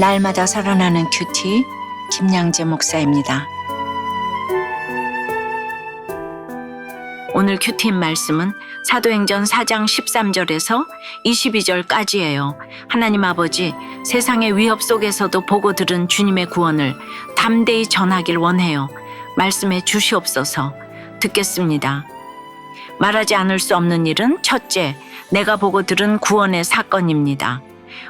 날마다 살아나는 큐티 김양재 목사입니다. 오늘 큐티인 말씀은 사도행전 4장 13절에서 22절까지예요. 하나님 아버지, 세상의 위협 속에서도 보고 들은 주님의 구원을 담대히 전하길 원해요. 말씀해 주시옵소서. 듣겠습니다. 말하지 않을 수 없는 일은 첫째, 내가 보고 들은 구원의 사건입니다.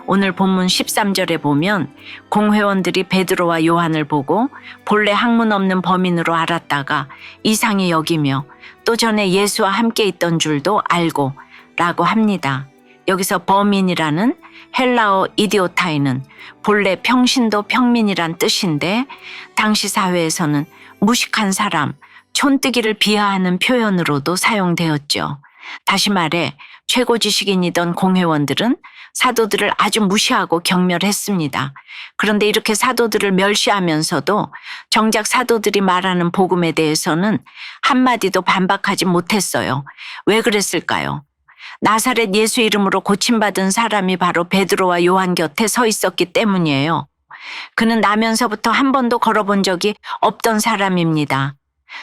오늘 본문 13절에 보면 공회원들이 베드로와 요한을 보고 본래 학문 없는 범인으로 알았다가 이상히 여기며 또 전에 예수와 함께 있던 줄도 알고 라고 합니다. 여기서 범인이라는 헬라어 이디오타이는 본래 평신도 평민이란 뜻인데 당시 사회에서는 무식한 사람, 촌뜨기를 비하하는 표현으로도 사용되었죠. 다시 말해 최고 지식인이던 공회원들은 사도들을 아주 무시하고 경멸했습니다. 그런데 이렇게 사도들을 멸시하면서도 정작 사도들이 말하는 복음에 대해서는 한마디도 반박하지 못했어요. 왜 그랬을까요? 나사렛 예수 이름으로 고침받은 사람이 바로 베드로와 요한 곁에 서 있었기 때문이에요. 그는 나면서부터 한 번도 걸어본 적이 없던 사람입니다.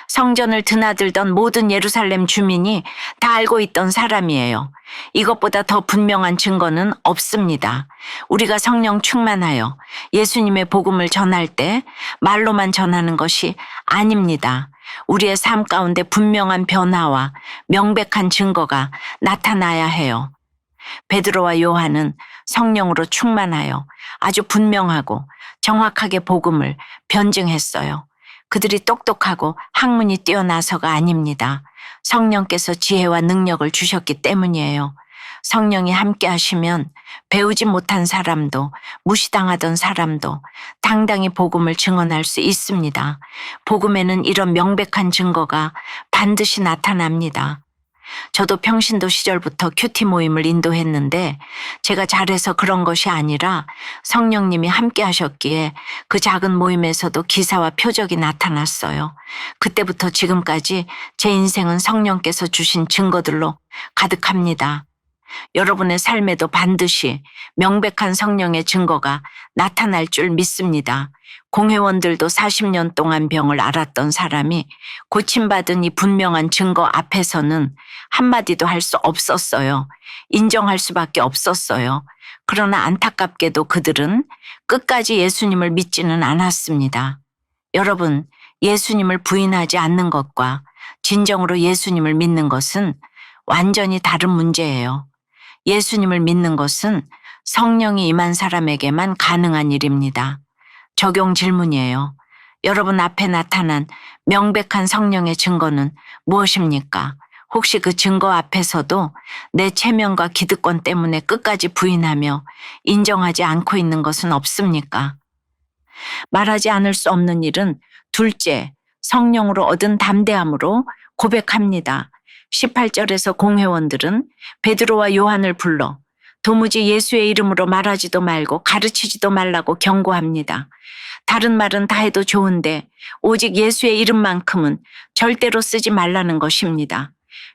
성전을 드나들던 모든 예루살렘 주민이 다 알고 있던 사람이에요. 이것보다 더 분명한 증거는 없습니다. 우리가 성령 충만하여 예수님의 복음을 전할 때 말로만 전하는 것이 아닙니다. 우리의 삶 가운데 분명한 변화와 명백한 증거가 나타나야 해요. 베드로와 요한은 성령으로 충만하여 아주 분명하고 정확하게 복음을 변증했어요. 그들이 똑똑하고 학문이 뛰어나서가 아닙니다. 성령께서 지혜와 능력을 주셨기 때문이에요. 성령이 함께 하시면 배우지 못한 사람도 무시당하던 사람도 당당히 복음을 증언할 수 있습니다. 복음에는 이런 명백한 증거가 반드시 나타납니다. 저도 평신도 시절부터 큐티 모임을 인도했는데 제가 잘해서 그런 것이 아니라 성령님이 함께 하셨기에 그 작은 모임에서도 기사와 표적이 나타났어요. 그때부터 지금까지 제 인생은 성령께서 주신 증거들로 가득합니다. 여러분의 삶에도 반드시 명백한 성령의 증거가 나타날 줄 믿습니다. 공회원들도 40년 동안 병을 앓았던 사람이 고침받은 이 분명한 증거 앞에서는 한마디도 할 수 없었어요. 인정할 수밖에 없었어요. 그러나 안타깝게도 그들은 끝까지 예수님을 믿지는 않았습니다. 여러분, 예수님을 부인하지 않는 것과 진정으로 예수님을 믿는 것은 완전히 다른 문제예요. 예수님을 믿는 것은 성령이 임한 사람에게만 가능한 일입니다. 적용 질문이에요. 여러분 앞에 나타난 명백한 성령의 증거는 무엇입니까? 혹시 그 증거 앞에서도 내 체면과 기득권 때문에 끝까지 부인하며 인정하지 않고 있는 것은 없습니까? 말하지 않을 수 없는 일은 둘째, 성령으로 얻은 담대함으로 고백합니다. 18절에서 공회원들은 베드로와 요한을 불러 도무지 예수의 이름으로 말하지도 말고 가르치지도 말라고 경고합니다. 다른 말은 다 해도 좋은데 오직 예수의 이름만큼은 절대로 쓰지 말라는 것입니다.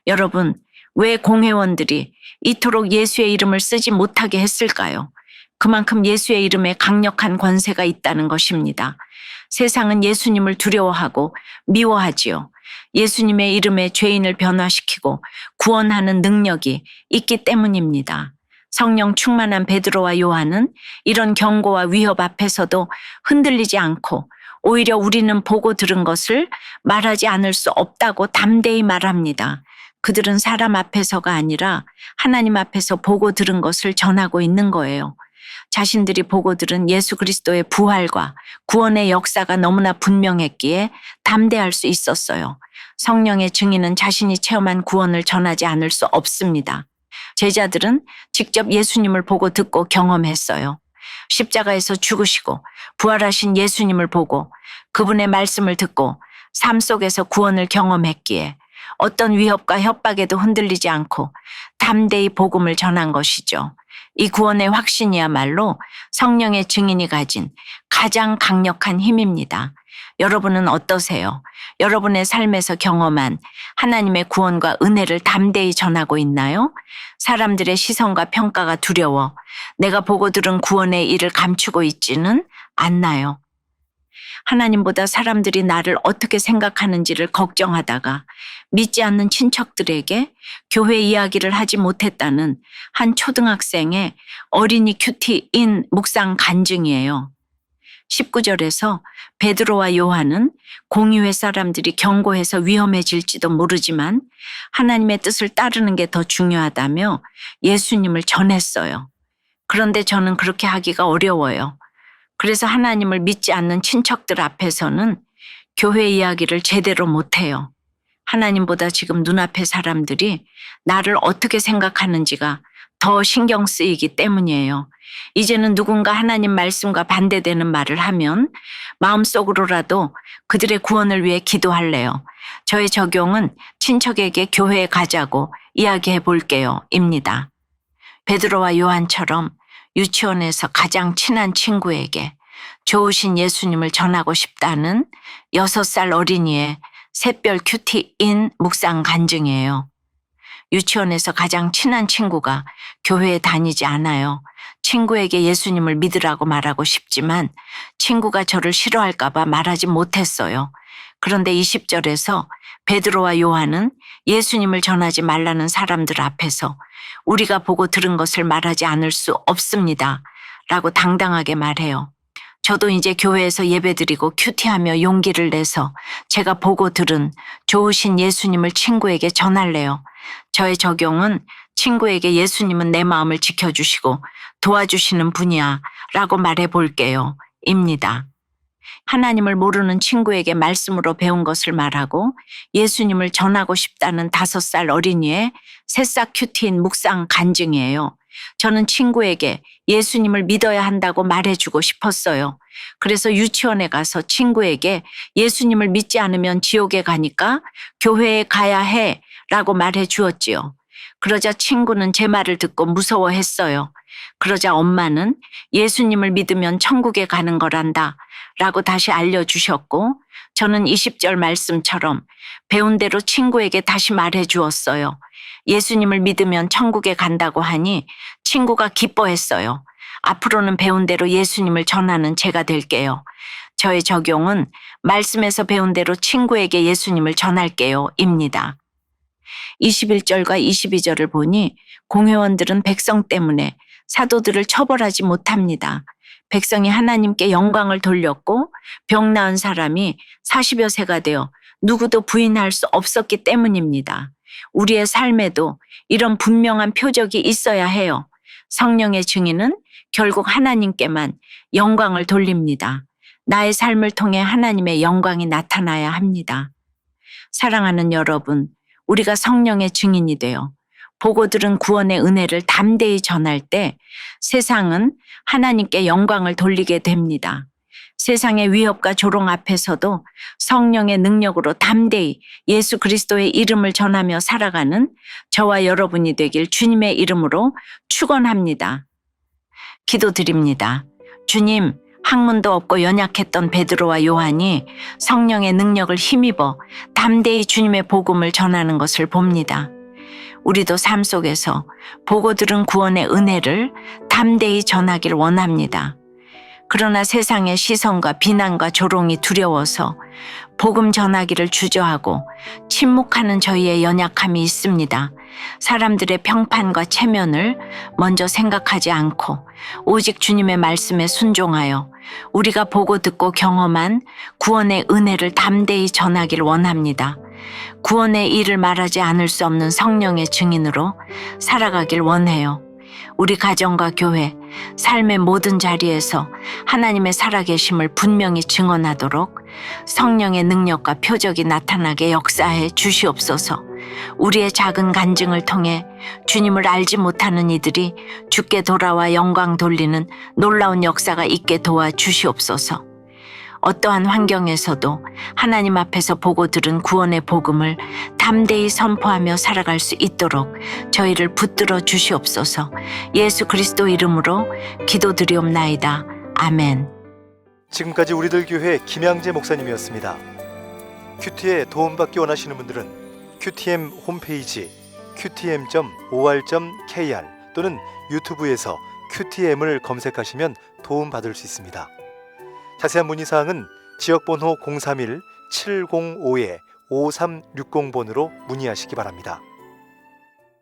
여러분, 왜 공회원들이 이토록 예수의 이름을 쓰지 못하게 했을까요? 그만큼 예수의 이름에 강력한 권세가 있다는 것입니다. 세상은 예수님을 두려워하고 미워하지요. 예수님의 이름에 죄인을 변화시키고 구원하는 능력이 있기 때문입니다. 성령 충만한 베드로와 요한은 이런 경고와 위협 앞에서도 흔들리지 않고 오히려 우리는 보고 들은 것을 말하지 않을 수 없다고 담대히 말합니다. 그들은 사람 앞에서가 아니라 하나님 앞에서 보고 들은 것을 전하고 있는 거예요. 자신들이 보고 들은 예수 그리스도의 부활과 구원의 역사가 너무나 분명했기에 담대할 수 있었어요. 성령의 증인은 자신이 체험한 구원을 전하지 않을 수 없습니다. 제자들은 직접 예수님을 보고 듣고 경험했어요. 십자가에서 죽으시고 부활하신 예수님을 보고 그분의 말씀을 듣고 삶 속에서 구원을 경험했기에 어떤 위협과 협박에도 흔들리지 않고 담대히 복음을 전한 것이죠. 이 구원의 확신이야말로 성령의 증인이 가진 가장 강력한 힘입니다. 여러분은 어떠세요? 여러분의 삶에서 경험한 하나님의 구원과 은혜를 담대히 전하고 있나요? 사람들의 시선과 평가가 두려워 내가 보고 들은 구원의 일을 감추고 있지는 않나요? 하나님보다 사람들이 나를 어떻게 생각하는지를 걱정하다가 믿지 않는 친척들에게 교회 이야기를 하지 못했다는 한 초등학생의 어린이 큐티인 묵상 간증이에요. 19절에서 베드로와 요한은 공의회 사람들이 경고해서 위험해질지도 모르지만 하나님의 뜻을 따르는 게 더 중요하다며 예수님을 전했어요. 그런데 저는 그렇게 하기가 어려워요. 그래서 하나님을 믿지 않는 친척들 앞에서는 교회 이야기를 제대로 못해요. 하나님보다 지금 눈앞의 사람들이 나를 어떻게 생각하는지가 더 신경 쓰이기 때문이에요. 이제는 누군가 하나님 말씀과 반대되는 말을 하면 마음속으로라도 그들의 구원을 위해 기도할래요. 저의 적용은 친척에게 교회에 가자고 이야기해 볼게요. 입니다. 베드로와 요한처럼 유치원에서 가장 친한 친구에게 좋으신 예수님을 전하고 싶다는 6살 어린이의 샛별 큐티인 묵상 간증이에요. 유치원에서 가장 친한 친구가 교회에 다니지 않아요. 친구에게 예수님을 믿으라고 말하고 싶지만 친구가 저를 싫어할까 봐 말하지 못했어요. 그런데 20절에서 베드로와 요한은 예수님을 전하지 말라는 사람들 앞에서 우리가 보고 들은 것을 말하지 않을 수 없습니다. 라고 당당하게 말해요. 저도 이제 교회에서 예배드리고 큐티하며 용기를 내서 제가 보고 들은 좋으신 예수님을 친구에게 전할래요. 저의 적용은 친구에게 예수님은 내 마음을 지켜주시고 도와주시는 분이야 라고 말해 볼게요. 입니다. 하나님을 모르는 친구에게 말씀으로 배운 것을 말하고 예수님을 전하고 싶다는 5살 어린이의 새싹 큐티인 묵상 간증이에요. 저는 친구에게 예수님을 믿어야 한다고 말해주고 싶었어요. 그래서 유치원에 가서 친구에게 예수님을 믿지 않으면 지옥에 가니까 교회에 가야 해 라고 말해 주었지요. 그러자 친구는 제 말을 듣고 무서워했어요. 그러자 엄마는 예수님을 믿으면 천국에 가는 거란다 라고 다시 알려주셨고 저는 20절 말씀처럼 배운 대로 친구에게 다시 말해 주었어요. 예수님을 믿으면 천국에 간다고 하니 친구가 기뻐했어요. 앞으로는 배운 대로 예수님을 전하는 제가 될게요. 저의 적용은 말씀에서 배운 대로 친구에게 예수님을 전할게요. 입니다. 21절과 22절을 보니 공회원들은 백성 때문에 사도들을 처벌하지 못합니다. 백성이 하나님께 영광을 돌렸고 병 나은 사람이 40여 세가 되어 누구도 부인할 수 없었기 때문입니다. 우리의 삶에도 이런 분명한 표적이 있어야 해요. 성령의 증인은 결국 하나님께만 영광을 돌립니다. 나의 삶을 통해 하나님의 영광이 나타나야 합니다. 사랑하는 여러분, 우리가 성령의 증인이 되어 보고 들은 구원의 은혜를 담대히 전할 때 세상은 하나님께 영광을 돌리게 됩니다. 세상의 위협과 조롱 앞에서도 성령의 능력으로 담대히 예수 그리스도의 이름을 전하며 살아가는 저와 여러분이 되길 주님의 이름으로 축원합니다. 기도드립니다. 주님, 학문도 없고 연약했던 베드로와 요한이 성령의 능력을 힘입어 담대히 주님의 복음을 전하는 것을 봅니다. 우리도 삶 속에서 보고 들은 구원의 은혜를 담대히 전하길 원합니다. 그러나 세상의 시선과 비난과 조롱이 두려워서 복음 전하기를 주저하고 침묵하는 저희의 연약함이 있습니다. 사람들의 평판과 체면을 먼저 생각하지 않고 오직 주님의 말씀에 순종하여 우리가 보고 듣고 경험한 구원의 은혜를 담대히 전하길 원합니다. 구원의 일을 말하지 않을 수 없는 성령의 증인으로 살아가길 원해요. 우리 가정과 교회, 삶의 모든 자리에서 하나님의 살아계심을 분명히 증언하도록 성령의 능력과 표적이 나타나게 역사해 주시옵소서. 우리의 작은 간증을 통해 주님을 알지 못하는 이들이 주께 돌아와 영광 돌리는 놀라운 역사가 있게 도와 주시옵소서. 어떠한 환경에서도 하나님 앞에서 보고 들은 구원의 복음을 담대히 선포하며 살아갈 수 있도록 저희를 붙들어 주시옵소서. 예수 그리스도 이름으로 기도드리옵나이다. 아멘. 지금까지 우리들 교회 김양재 목사님이었습니다. 큐티에 도움받기 원하시는 분들은 QTM 홈페이지 qtm.or.kr 또는 유튜브에서 QTM을 검색하시면 도움받을 수 있습니다. 자세한 문의사항은 지역번호 031-705-5360번으로 문의하시기 바랍니다.